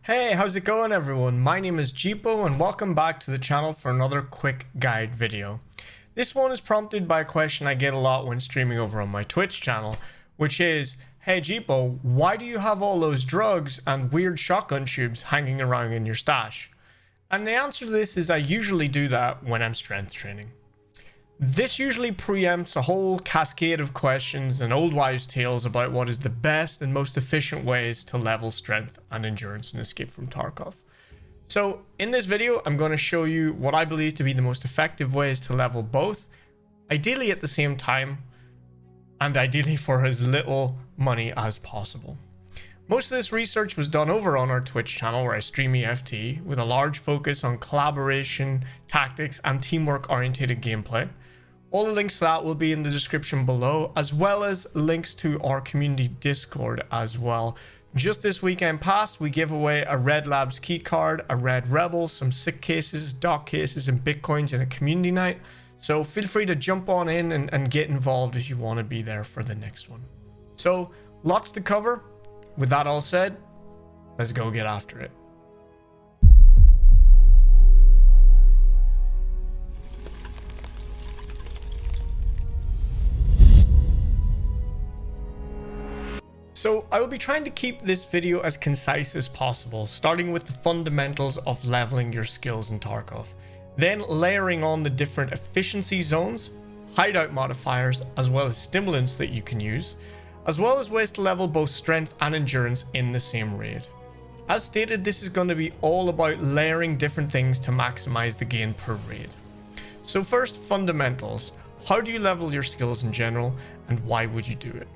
Hey, how's it going everyone? My name is Jeepo and welcome back to the channel for another quick guide video. This one is prompted by a question I get a lot when streaming over on my Twitch channel, which is, hey Jeepo, why do you have all those drugs and weird shotgun tubes hanging around in your stash? And the answer to this is I usually do that when I'm strength training. This usually preempts a whole cascade of questions and old wives' tales about what is the best and most efficient ways to level strength and endurance in Escape from Tarkov. So in this video, I'm going to show you what I believe to be the most effective ways to level both, ideally at the same time, and ideally for as little money as possible. Most of this research was done over on our Twitch channel where I stream EFT with a large focus on collaboration, tactics, and teamwork oriented gameplay. All the links to that will be in the description below, as well as links to our community Discord as well. Just this weekend past, we gave away a Red Labs keycard, a Red Rebel, some sick cases, dock cases, and bitcoins in a community night. So feel free to jump on in and get involved if you want to be there for the next one. So lots to cover. With that all said, let's go get after it. So I will be trying to keep this video as concise as possible, starting with the fundamentals of leveling your skills in Tarkov, then layering on the different efficiency zones, hideout modifiers, as well as stimulants that you can use, as well as ways to level both strength and endurance in the same raid. As stated, this is going to be all about layering different things to maximize the gain per raid. So first, fundamentals. How do you level your skills in general, and why would you do it?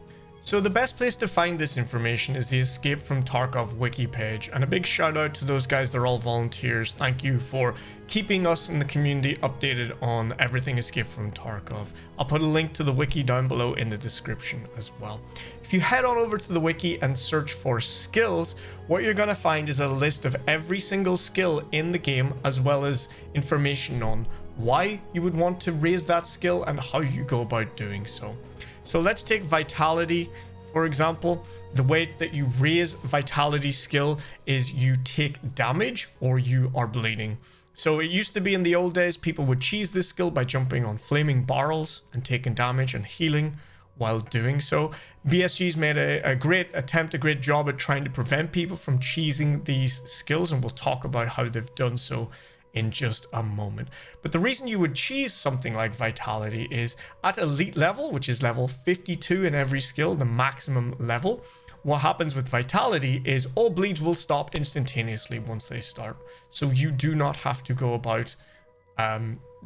So the best place to find this information is the Escape from Tarkov wiki page, and a big shout out to those guys, they're all volunteers. Thank you for keeping us in the community updated on everything Escape from Tarkov. I'll put a link to the wiki down below in the description as well. If you head on over to the wiki and search for skills, what you're going to find is a list of every single skill in the game, as well as information on why you would want to raise that skill and how you go about doing so. So let's take vitality, for example. The way that you raise vitality skill is you take damage or you are bleeding. So it used to be in the old days, people would cheese this skill by jumping on flaming barrels and taking damage and healing while doing so. BSG's made a great attempt, a great job at trying to prevent people from cheesing these skills, and we'll talk about how they've done so in just a moment. But the reason you would cheese something like vitality is at elite level, which is level 52 in every skill, the maximum level. What happens with vitality is all bleeds will stop instantaneously once they start, so you do not have to go about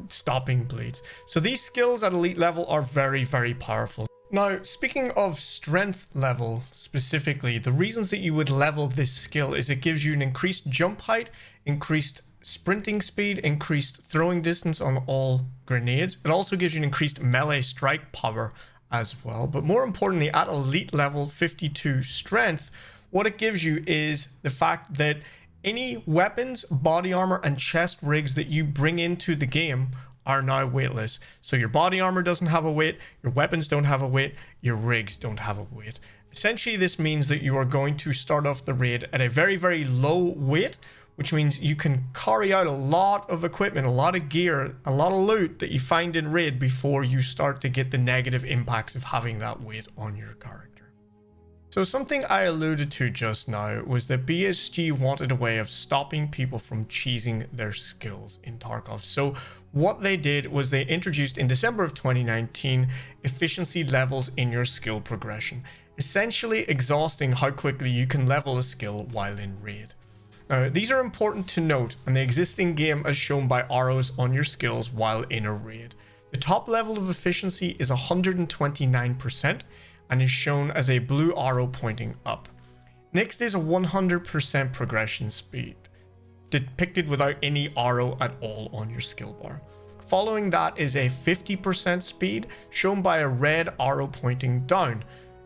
stopping bleeds. So these skills at elite level are very, very powerful. Now, speaking of strength level specifically, the reasons that you would level this skill is it gives you an increased jump height, increased sprinting speed, increased throwing distance on all grenades. It also gives you an increased melee strike power as well. But more importantly, at elite level 52 strength, what it gives you is the fact that any weapons, body armor, and chest rigs that you bring into the game are now weightless. So your body armor doesn't have a weight, your weapons don't have a weight, your rigs don't have a weight. Essentially, this means that you are going to start off the raid at a very, very low weight, which means you can carry out a lot of equipment, a lot of gear, a lot of loot that you find in raid before you start to get the negative impacts of having that weight on your character. So something I alluded to just now was that BSG wanted a way of stopping people from cheesing their skills in Tarkov. So what they did was they introduced in December of 2019 efficiency levels in your skill progression, essentially exhausting how quickly you can level a skill while in raid. Now, these are important to note, and they exist in game as shown by arrows on your skills while in a raid. The top level of efficiency is 129% and is shown as a blue arrow pointing up. Next is a 100% progression speed, depicted without any arrow at all on your skill bar. Following that is a 50% speed, shown by a red arrow pointing down.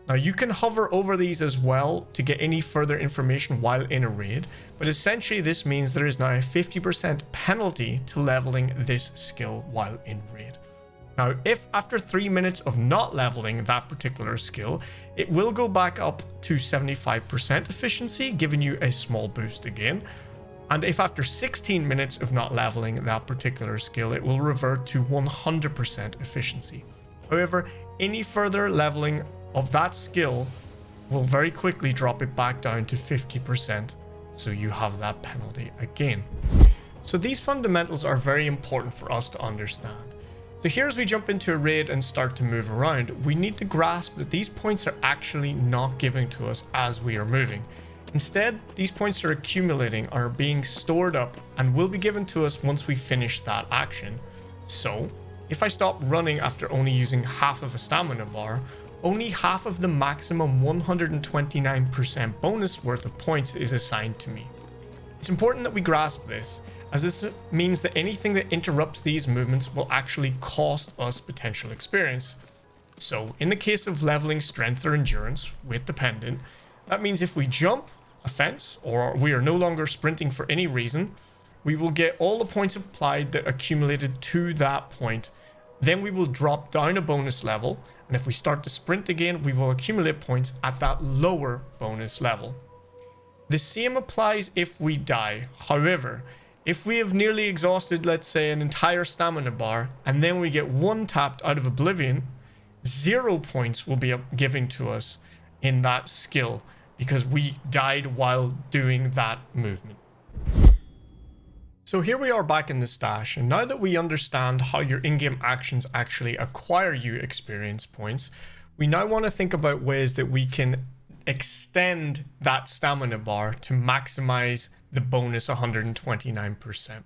Now you can hover over these as well to get any further information while in a raid, but essentially this means there is now a 50% penalty to leveling this skill while in raid. Now, if after 3 minutes of not leveling that particular skill, it will go back up to 75% efficiency, giving you a small boost again. And if after 16 minutes of not leveling that particular skill, it will revert to 100% efficiency. However, any further leveling of that skill will very quickly drop it back down to 50%, so you have that penalty again. So these fundamentals are very important for us to understand. So here, as we jump into a raid and start to move around, we need to grasp that these points are actually not given to us as we are moving. Instead, these points are accumulating, are being stored up, and will be given to us once we finish that action. So, if I stop running after only using half of a stamina bar, only half of the maximum 129% bonus worth of points is assigned to me. It's important that we grasp this, as this means that anything that interrupts these movements will actually cost us potential experience. So, in the case of leveling strength or endurance with dependent, that means if we jump a fence or we are no longer sprinting for any reason, we will get all the points applied that accumulated to that point. Then we will drop down a bonus level, and if we start to sprint again, we will accumulate points at that lower bonus level. The same applies if we die. However, if we have nearly exhausted, let's say, an entire stamina bar, and then we get one tapped out of oblivion, 0 points will be given to us in that skill, because we died while doing that movement. So here we are back in the stash, and now that we understand how your in-game actions actually acquire you experience points, we now want to think about ways that we can extend that stamina bar to maximize the bonus 129%.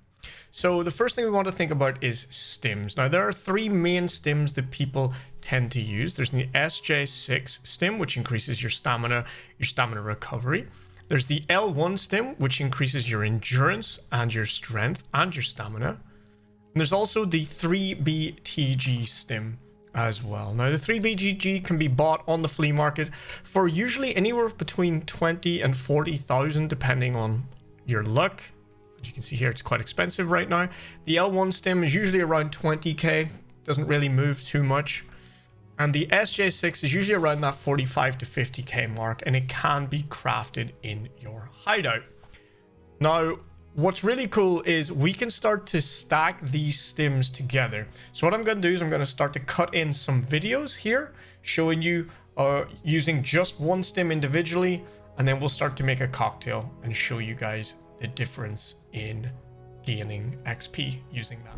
So the first thing we want to think about is stims. Now, there are 3 main stims that people tend to use. There's the SJ6 stim, which increases your stamina recovery. There's the L1 stim, which increases your endurance and your strength and your stamina. And there's also the 3BTG stim as well. Now, the 3BTG can be bought on the flea market for usually anywhere between 20 and 40,000, depending on your luck. As you can see here, it's quite expensive right now. The L1 stim is usually around 20k, doesn't really move too much. And the SJ6 is usually around that 45 to 50k mark, and it can be crafted in your hideout. Now, what's really cool is we can start to stack these stims together. So what I'm going to do is I'm going to start to cut in some videos here showing you using just one stim individually, and then we'll start to make a cocktail and show you guys the difference in gaining XP using that.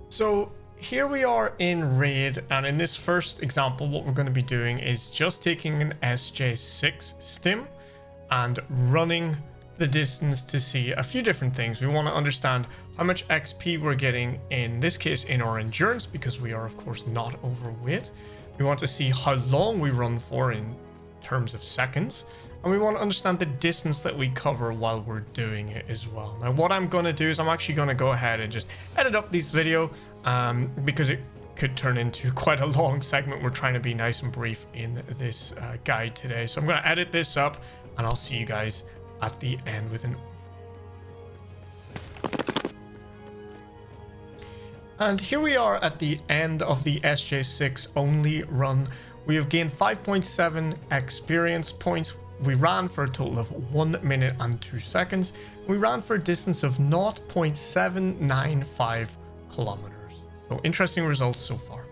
So here we are in raid, and in this first example, what we're going to be doing is just taking an SJ6 stim and running the distance to see a few different things. We want to understand how much XP we're getting, in this case in our endurance, because we are of course not overweight. We want to see how long we run for in terms of seconds, and we want to understand the distance that we cover while we're doing it as well. Now, what I'm going to do is I'm actually going to go ahead and just edit up this video because it could turn into quite a long segment. We're trying to be nice and brief in this guide today, so I'm going to edit this up, and I'll see you guys at the end with an overview. And here we are at the end of the SJ6 only run. We have gained 5.7 experience points. We ran for a total of 1 minute and 2 seconds. We ran for a distance of 0.795 kilometers. So interesting results so far.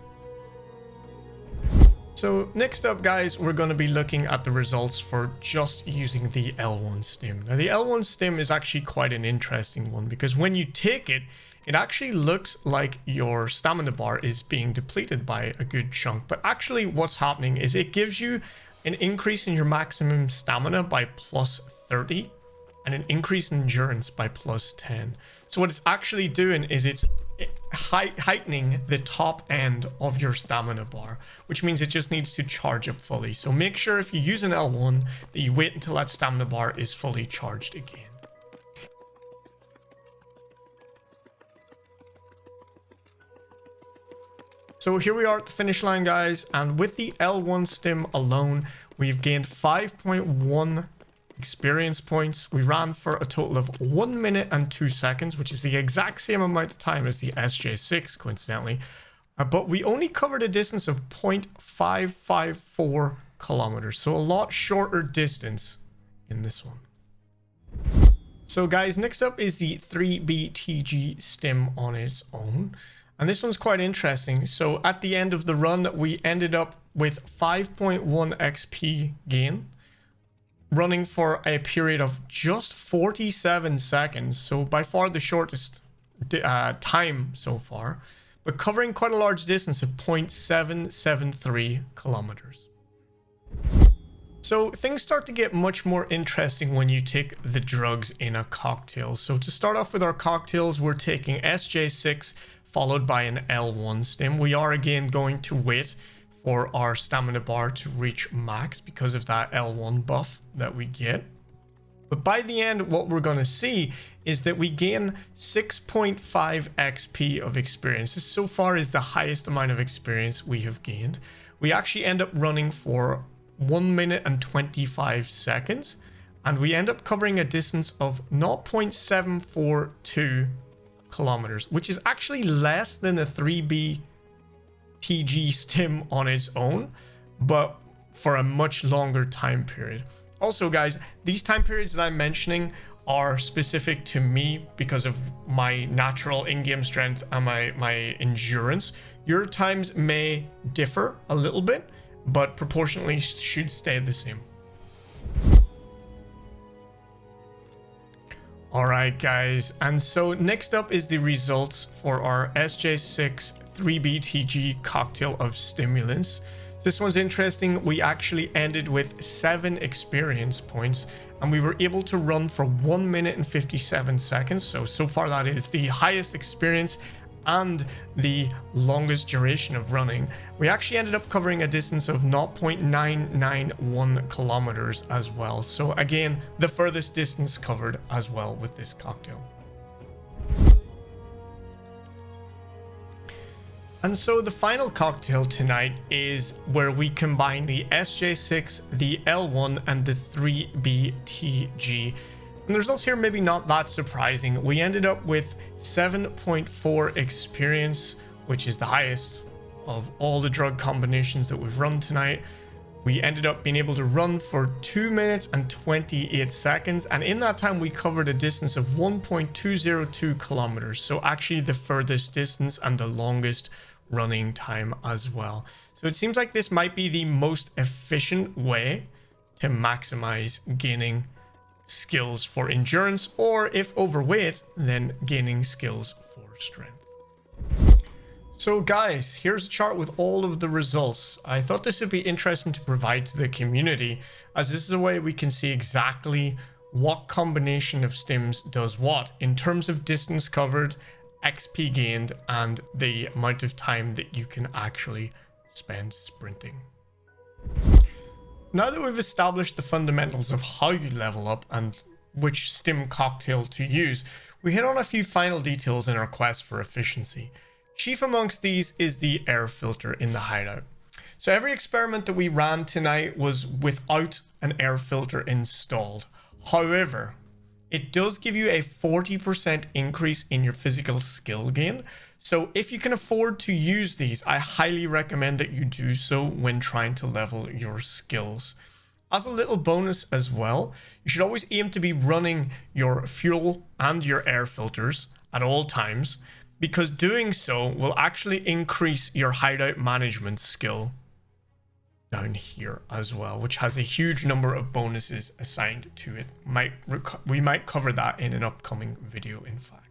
So next up, guys, we're going to be looking at the results for just using the L1 stim. Now, the L1 stim is actually quite an interesting one, because when you take it, it actually looks like your stamina bar is being depleted by a good chunk. But actually what's happening is it gives you an increase in your maximum stamina by plus 30 and an increase in endurance by plus 10. So what it's actually doing is it's heightening the top end of your stamina bar, which means it just needs to charge up fully. So make sure if you use an L1 that you wait until that stamina bar is fully charged again. So here we are at the finish line, guys, and with the L1 stim alone, we've gained 5.1 experience points. We ran for a total of 1 minute and 2 seconds, which is the exact same amount of time as the SJ6, coincidentally. but we only covered a distance of 0.554 kilometers, so a lot shorter distance in this one. So guys, next up is the 3BTG stim on its own, and this one's quite interesting. So at the end of the run, we ended up with 5.1 XP gain, running for a period of just 47 seconds, so by far the shortest time so far, but covering quite a large distance of 0.773 kilometers. So things start to get much more interesting when you take the drugs in a cocktail. So to start off with our cocktails, we're taking SJ6 followed by an L1 stim. We are again going to wait for our stamina bar to reach max because of that L1 buff that we get. But by the end, what we're going to see is that we gain 6.5 XP of experience. This so far is the highest amount of experience we have gained. We actually end up running for 1 minute and 25 seconds, and we end up covering a distance of 0.742 kilometers, which is actually less than the 3BTG stim on its own, but for a much longer time period. Also guys, these time periods that I'm mentioning are specific to me because of my natural in-game strength and my endurance. Your times may differ a little bit, but proportionally should stay the same. Alright guys, and so next up is the results for our SJ6 3BTG cocktail of stimulants. This one's interesting. We actually ended with 7 experience points, and we were able to run for 1 minute and 57 seconds. So far that is the highest experience and the longest duration of running. We actually ended up covering a distance of 0.991 kilometers as well. So again, the furthest distance covered as well with this cocktail. And so the final cocktail tonight is where we combine the SJ6, the L1, and the 3BTG. And the results here maybe not that surprising. We ended up with 7.4 experience, which is the highest of all the drug combinations that we've run tonight. We ended up being able to run for 2 minutes and 28 seconds. And in that time, we covered a distance of 1.202 kilometers. So actually the furthest distance and the longest running time as well. So it seems like this might be the most efficient way to maximize gaining skills for endurance, or if overweight, then gaining skills for strength. So guys, here's a chart with all of the results. I thought this would be interesting to provide to the community, as this is a way we can see exactly what combination of stims does what in terms of distance covered, XP gained, and the amount of time that you can actually spend sprinting. Now that we've established the fundamentals of how you level up and which stim cocktail to use, we hit on a few final details in our quest for efficiency. Chief amongst these is the air filter in the hideout. So every experiment that we ran tonight was without an air filter installed. However, it does give you a 40% increase in your physical skill gain. So if you can afford to use these, I highly recommend that you do so when trying to level your skills. As a little bonus as well, you should always aim to be running your fuel and your air filters at all times, because doing so will actually increase your hideout management skill down here as well, which has a huge number of bonuses assigned to it. We might cover that in an upcoming video, in fact.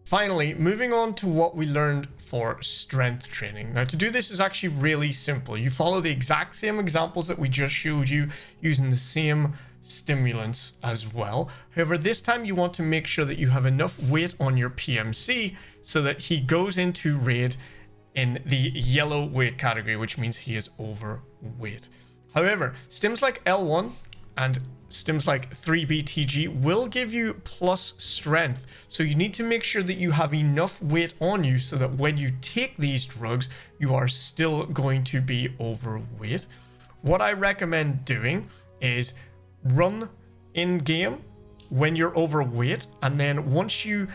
Finally, moving on to what we learned for strength training. Now, to do this is actually really simple. You follow the exact same examples that we just showed you using the same stimulants as well. However, this time you want to make sure that you have enough weight on your PMC so that he goes into raid in the yellow weight category, which means he is overweight. However, stims like L1 and stims like 3BTG will give you plus strength. So you need to make sure that you have enough weight on you so that when you take these drugs, you are still going to be overweight. What I recommend doing is run in game when you're overweight, and then once you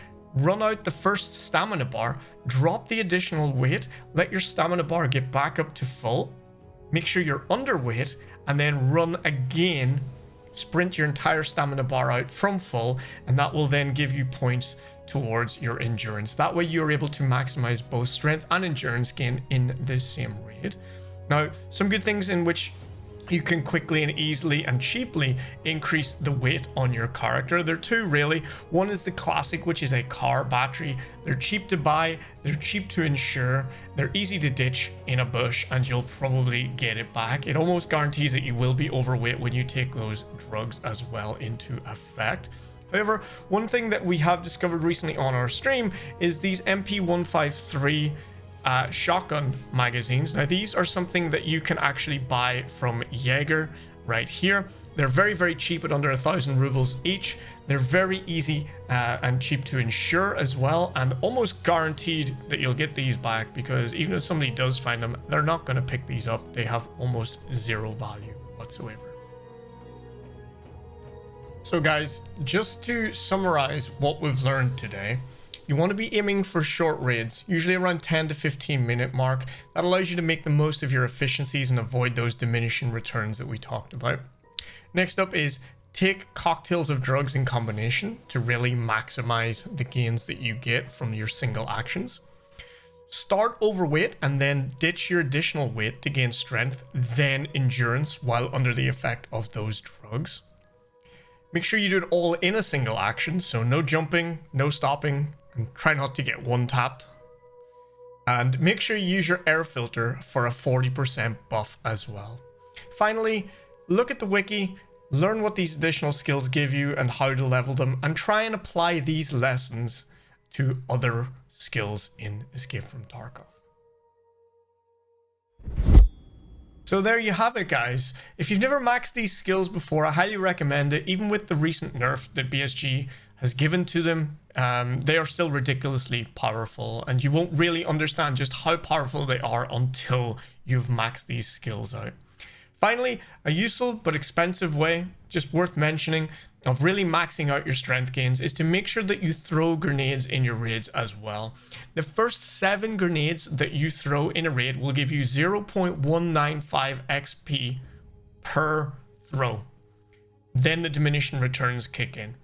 run out the first stamina bar, drop the additional weight, let your stamina bar get back up to full, make sure you're underweight, and then run again, sprint your entire stamina bar out from full, and that will then give you points towards your endurance. That way you're able to maximize both strength and endurance gain in this same raid. Now, some good things in which you can quickly and easily and cheaply increase the weight on your character. There are two really. One is the classic, which is a car battery. They're cheap to buy, they're cheap to insure, they're easy to ditch in a bush, and you'll probably get it back. It almost guarantees that you will be overweight when you take those drugs as well into effect. However, one thing that we have discovered recently on our stream is these MP153 shotgun magazines. Now, these are something that you can actually buy from Jaeger right here. They're very, very cheap at under 1,000 rubles each. They're very easy and cheap to insure as well, and almost guaranteed that you'll get these back, because even if somebody does find them, they're not going to pick these up. They have almost zero value whatsoever. So guys, just to summarize what we've learned today, you want to be aiming for short raids, usually around 10 to 15 minute mark. That allows you to make the most of your efficiencies and avoid those diminishing returns that we talked about. Next up is take cocktails of drugs in combination to really maximize the gains that you get from your single actions. Start overweight and then ditch your additional weight to gain strength, then endurance while under the effect of those drugs. Make sure you do it all in a single action, so no jumping, no stopping, and try not to get one tapped. And make sure you use your air filter for a 40% buff as well. Finally, look at the wiki, learn what these additional skills give you and how to level them, and try and apply these lessons to other skills in Escape from Tarkov. So there you have it, guys. If you've never maxed these skills before, I highly recommend it. Even with the recent nerf that BSG has given to them, they are still ridiculously powerful, and you won't really understand just how powerful they are until you've maxed these skills out. Finally, a useful but expensive way, just worth mentioning, of really maxing out your strength gains is to make sure that you throw grenades in your raids as well. The first 7 grenades that you throw in a raid will give you 0.195 XP per throw. Then the diminishing returns kick in.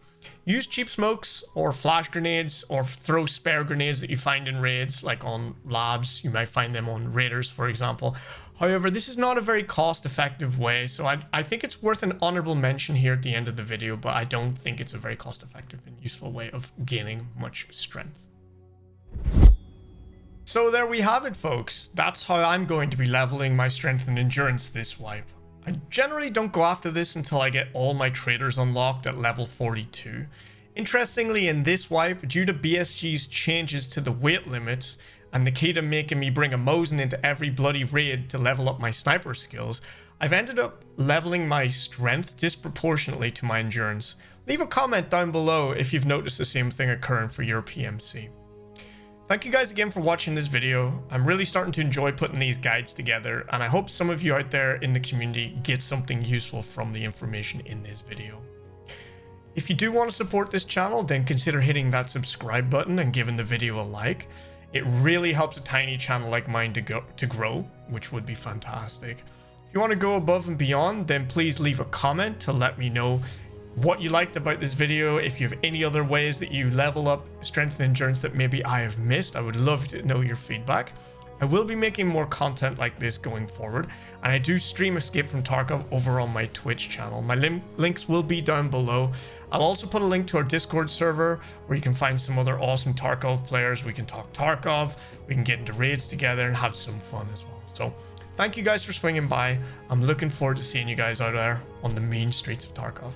Use cheap smokes or flash grenades, or throw spare grenades that you find in raids, like on labs. You might find them on raiders, for example. However, this is not a very cost-effective way, so I think it's worth an honorable mention here at the end of the video, but I don't think it's a very cost-effective and useful way of gaining much strength. So there we have it, folks. That's how I'm going to be leveling my strength and endurance this wipe. I generally don't go after this until I get all my traders unlocked at level 42. Interestingly, in this wipe, due to BSG's changes to the weight limits, and Nikita making me bring a Mosin into every bloody raid to level up my sniper skills, I've ended up leveling my strength disproportionately to my endurance. Leave a comment down below if you've noticed the same thing occurring for your PMC. Thank you guys again for watching this video. I'm really starting to enjoy putting these guides together, and I hope some of you out there in the community get something useful from the information in this video. If you do want to support this channel, then consider hitting that subscribe button and giving the video a like. It really helps a tiny channel like mine to grow, which would be fantastic. If you want to go above and beyond, then please leave a comment to let me know what you liked about this video. If you have any other ways that you level up strength and endurance that maybe I have missed, I would love to know your feedback. I will be making more content like this going forward, and I do stream Escape from Tarkov over on my Twitch channel. My links will be down below. I'll also put a link to our Discord server where you can find some other awesome Tarkov players. We can talk Tarkov, we can get into raids together and have some fun as well. So thank you guys for swinging by. I'm looking forward to seeing you guys out there on the mean streets of Tarkov.